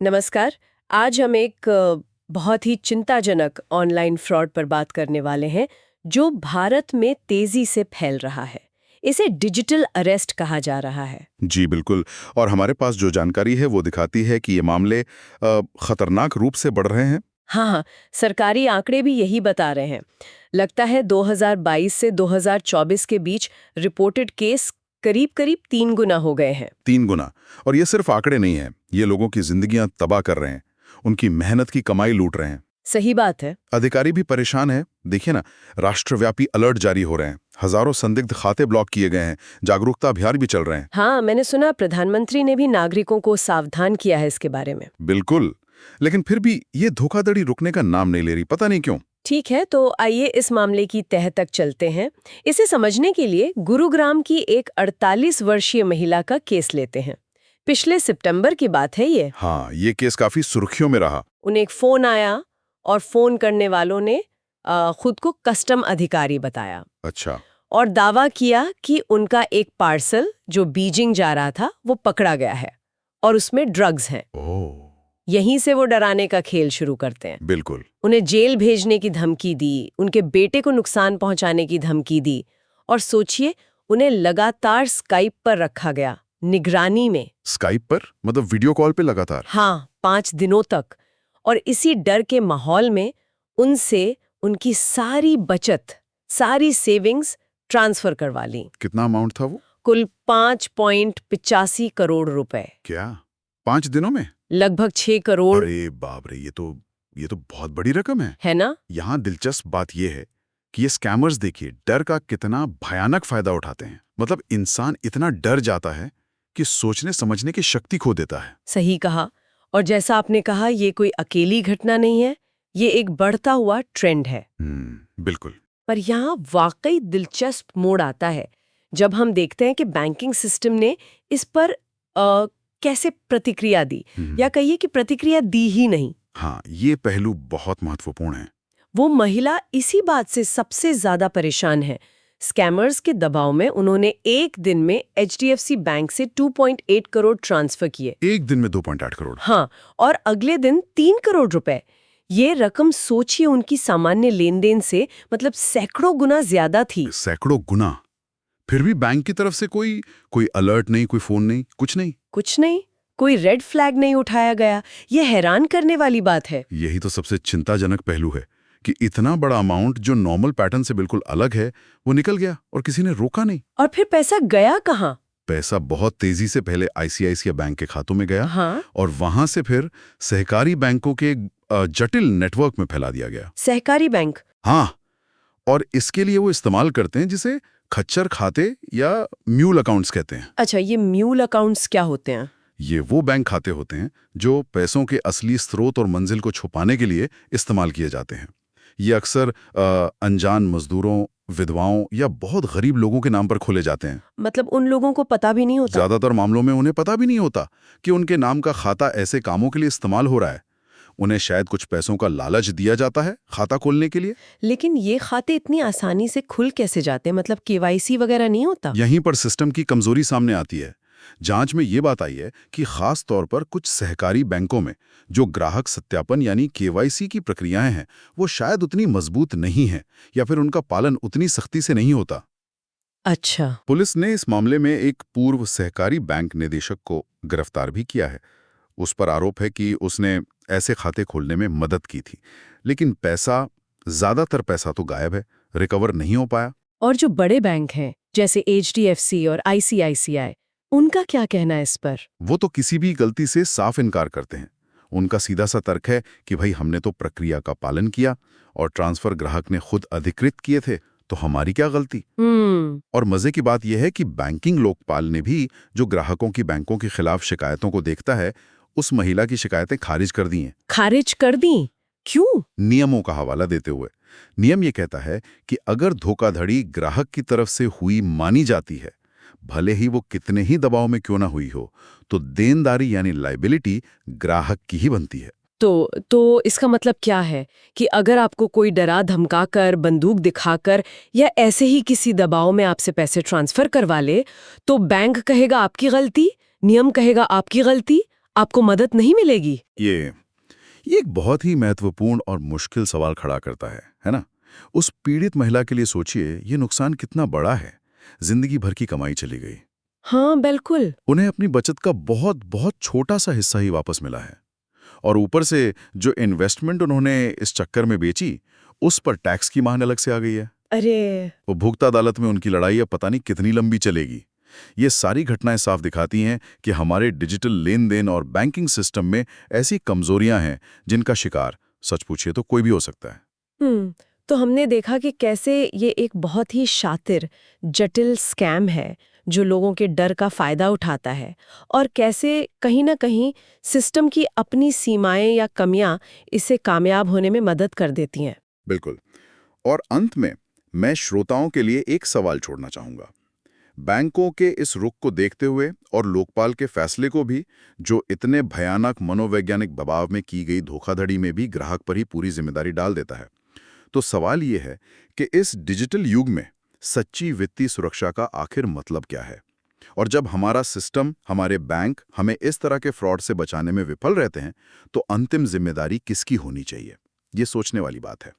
नमस्कार। आज हम एक बहुत ही चिंताजनक ऑनलाइन फ्रॉड पर बात करने वाले हैं जो भारत में तेजी से फैल रहा है। इसे डिजिटल अरेस्ट कहा जा रहा है। जी बिल्कुल। और हमारे पास जो जानकारी है वो दिखाती है कि ये मामले खतरनाक रूप से बढ़ रहे हैं। हाँ हाँ, सरकारी आंकड़े भी यही बता रहे हैं। लगता है 2022 से 2024 के बीच रिपोर्टेड केस करीब करीब 3 गुना हो गए हैं। 3 गुना। और ये सिर्फ आंकड़े नहीं है, ये लोगों की जिंदगियां तबाह कर रहे हैं, उनकी मेहनत की कमाई लूट रहे हैं। सही बात है। अधिकारी भी परेशान है। देखिए ना, राष्ट्रव्यापी अलर्ट जारी हो रहे हैं, हजारों संदिग्ध खाते ब्लॉक किए गए हैं, जागरूकता अभियान भी चल रहे हैं। हाँ, मैंने सुना प्रधानमंत्री ने भी नागरिकों को सावधान किया है इसके बारे में। बिल्कुल। लेकिन फिर भी ये धोखाधड़ी रुकने का नाम नहीं ले रही, पता नहीं क्यों। ठीक है, तो आइए इस मामले की तह तक चलते हैं। इसे समझने के लिए गुरुग्राम की एक 48 वर्षीय महिला का केस लेते हैं। पिछले सितंबर की बात है ये। हाँ, ये केस काफी सुर्खियों में रहा। उन्हें एक फोन आया और फोन करने वालों ने खुद को कस्टम अधिकारी बताया अच्छा। और दावा किया कि उनका एक पार्सल जो बीजिंग जा रहा था वो पकड़ा गया है और उसमें ड्रग्स हैं। ओह। यहीं से वो डराने का खेल शुरू करते हैं। बिल्कुल। उन्हें जेल भेजने की धमकी दी, उनके बेटे को नुकसान पहुंचाने की धमकी दी और सोचिए, उन्हें लगातार स्काइप पर रखा गया, निगरानी में। स्काइप पर मतलब वीडियो कॉल पे लगातार? हाँ, 5 दिनों तक। और इसी डर के माहौल में उनसे उनकी सारी बचत, सारी सेविंग्स ट्रांसफर करवा ली। कितना अमाउंट था वो? कुल 5.85 करोड़ रुपए। क्या 5 दिनों में? लगभग 6 करोड़। अरे बाप रे, ये तो बहुत बड़ी रकम है ना? यहाँ दिलचस्प बात यह है कि ये स्कैमर्स, देखिए, डर का कितना भयानक फायदा उठाते हैं। मतलब इंसान इतना डर जाता है कि सोचने समझने की शक्ति खो देता है। सही कहा। और जैसा आपने कहा, ये कोई अकेली घटना नहीं है, ये एक बढ़ता हुआ ट्रेंड है। बिल्कुल। पर यहाँ वाकई दिलचस्प मोड़ आता है जब हम देखते हैं कि बैंकिंग सिस्टम ने इस पर कैसे प्रतिक्रिया दी, या कहिए कि प्रतिक्रिया दी ही नहीं। हाँ, ये पहलू बहुत महत्वपूर्ण है। वो महिला इसी बात से सबसे ज्यादा परेशान है। स्कैमर्स के दबाव में उन्होंने एक दिन में एचडीएफसी बैंक से 2.8 करोड़ ट्रांसफर किए। एक दिन में 2.8 करोड़? हाँ, और अगले दिन 3 करोड़ रुपए। ये रकम सोचिए उनकी सामान्य लेन-देन से मतलब सैकड़ों गुना ज्यादा थी। सैकड़ों गुना? फिर भी बैंक की तरफ से कोई अलर्ट नहीं, कोई फोन नहीं, कुछ नहीं? कुछ नहीं, कोई रेड फ्लैग नहीं उठाया गया। ये हैरान करने वाली बात है। यही तो सबसे चिंताजनक पहलू है कि इतना बड़ा अमाउंट जो नॉर्मल पैटर्न से बिल्कुल अलग है, वो निकल गया और किसी ने रोका नहीं। और फिर पैसा गया कहाँ? पैसा बहुत तेजी से पहले आईसीआईसीआई बैंक के खातों में गया। हाँ? और वहां से फिर सहकारी बैंकों के जटिल नेटवर्क में फैला दिया गया। सहकारी बैंक? हाँ, और इसके लिए वो इस्तेमाल करते हैं जिसे खच्चर खाते या म्यूल अकाउंट्स कहते हैं। अच्छा, ये म्यूल अकाउंट्स क्या होते हैं? ये वो बैंक खाते होते हैं जो पैसों के असली स्रोत और मंजिल को छुपाने के लिए इस्तेमाल किए जाते हैं। ये अक्सर अनजान मजदूरों, विधवाओं या बहुत गरीब लोगों के नाम पर खोले जाते हैं। मतलब उन लोगों को पता भी नहीं होता? ज्यादातर मामलों में उन्हें पता भी नहीं होता कि उनके नाम का खाता ऐसे कामों के लिए इस्तेमाल हो रहा है। उन्हें शायद कुछ पैसों का लालच दिया जाता है खाता खोलने के लिए। लेकिन ये खाते इतनी आसानी से खुल कैसे जाते हैं? मतलब केवाईसी वगैरह नहीं होता? यहीं पर सिस्टम की कमजोरी सामने आती है। जांच में ये बात आई है कि खास तौर पर कुछ सहकारी बैंकों में जो ग्राहक सत्यापन यानी केवाईसी की प्रक्रियाएं हैं, वो शायद उतनी मजबूत नहीं हैं या फिर उनका पालन उतनी सख्ती से नहीं होता। अच्छा। पुलिस ने इस मामले में एक पूर्व सहकारी बैंक निदेशक को गिरफ्तार भी किया है। उस पर आरोप है कि उसने ऐसे खाते खोलने में मदद की थी, लेकिन ज्यादातर पैसा तो गायब है, रिकवर नहीं हो पाया। और जो बड़े बैंक हैं जैसे एचडीएफसी और आईसीआईसीआई, उनका क्या कहना है इस पर? वो तो किसी भी गलती से साफ इनकार करते हैं। उनका सीधा सा तर्क है कि भाई, हमने तो प्रक्रिया का पालन किया और ट्रांसफर ग्राहक ने खुद अधिकृत किए थे, तो हमारी क्या गलती। और मजे की बात यह है कि बैंकिंग लोकपाल ने भी जो ग्राहकों की बैंकों के खिलाफ शिकायतों को देखता है, उस महिला की शिकायतें खारिज कर दी हैं। खारिज कर दी? क्यों? नियमों का हवाला देते हुए। नियम ये कहता है कि अगर धोखाधड़ी ग्राहक की तरफ से हुई मानी जाती है, भले ही वो कितने ही दबाव में क्यों ना हुई हो, तो देनदारी यानी लायबिलिटी ग्राहक की ही बनती है। तो इसका मतलब क्या है कि अगर आपको कोई डरा धमकाकर, बंदूक दिखाकर या ऐसे ही किसी दबाव में आपसे पैसे ट्रांसफर करवा ले, तो बैंक कहेगा आपकी गलती, नियम कहेगा आपकी गलती, आपको मदद नहीं मिलेगी। ये एक बहुत ही महत्वपूर्ण और मुश्किल सवाल खड़ा करता है ना? उस पीड़ित महिला के लिए सोचिए, ये नुकसान कितना बड़ा है। जिंदगी भर की कमाई चली गई। हाँ बिल्कुल। उन्हें अपनी बचत का बहुत बहुत छोटा सा हिस्सा ही वापस मिला है, और ऊपर से जो इन्वेस्टमेंट उन्होंने इस चक्कर में बेची, उस पर टैक्स की मांग अलग से आ गई है। अरे। उपभोक्ता अदालत में उनकी लड़ाई अब पता नहीं कितनी लंबी चलेगी। ये सारी घटनाएं साफ दिखाती हैं कि हमारे डिजिटल लेन देन और बैंकिंग सिस्टम में ऐसी कमजोरियां हैं जिनका शिकार, सच पूछिए तो, कोई भी हो सकता है। तो हमने देखा कि कैसे ये एक बहुत ही शातिर, जटिल स्कैम है जो लोगों के डर का फायदा उठाता है, और कैसे कहीं ना कहीं सिस्टम की अपनी सीमाएं या कमियां इसे कामयाब होने में मदद कर देती हैं। बिल्कुल। और अंत में मैं श्रोताओं के लिए एक सवाल छोड़ना चाहूंगा। बैंकों के इस रुख को देखते हुए और लोकपाल के फैसले को भी, जो इतने भयानक मनोवैज्ञानिक दबाव में की गई धोखाधड़ी में भी ग्राहक पर ही पूरी जिम्मेदारी डाल देता है, तो सवाल ये है कि इस डिजिटल युग में सच्ची वित्तीय सुरक्षा का आखिर मतलब क्या है? और जब हमारा सिस्टम, हमारे बैंक हमें इस तरह के फ्रॉड से बचाने में विफल रहते हैं, तो अंतिम जिम्मेदारी किसकी होनी चाहिए? ये सोचने वाली बात है।